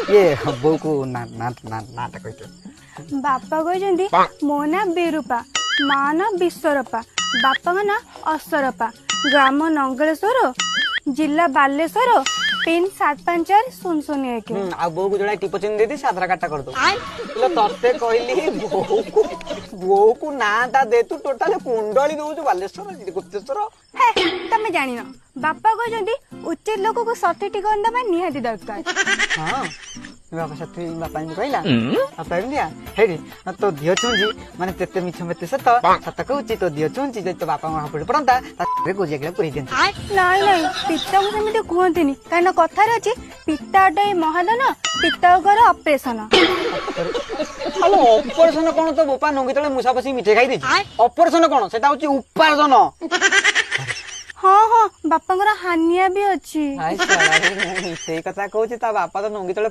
ये बोऊ को ना ना ना नाटा कहते बापा कहते मो ना बिरूपा माँ ना विश्वरूपा बापा ना असरपा ग्राम नंगलेश्वर जिला बालेश्वर पिन 754-001। आ बोऊ को जोड़ा टिप चिन्ह दे दी सादरा काटा कर दो ले तते कहली बोऊ को नाटा दे तू टोटल कुंडली दउछु बालेश्वर गुप्तेश्वर हे तमे जानि न बापा कहते उचित लोक को सठिक ठिकाना दबा निहाती दरकार। हां बापा साथी बापा ने कहला बापा एमिया हेडी तो दियो छुंजी माने तेते मिछ मेते सत सत कहउची तो दियो छुंजी जे तो बापा मा पड़ पड़ंता रे को जेगला पुरी देन नाई नाई पिता को सेमिति कहंतिनी कारण कथा रे अछि पिता डे महादन पिता घर ऑपरेशन हेलो ऑपरेशन कोन तो बापा नंगी तळे मुसा पसी मिठे खाई देछि ऑपरेशन कोन सेटा होची उपार्जन हाँ हाँ बापा हानिया भी अच्छी हाय साला से कथा कहउची ता बापा तो नंगी तळे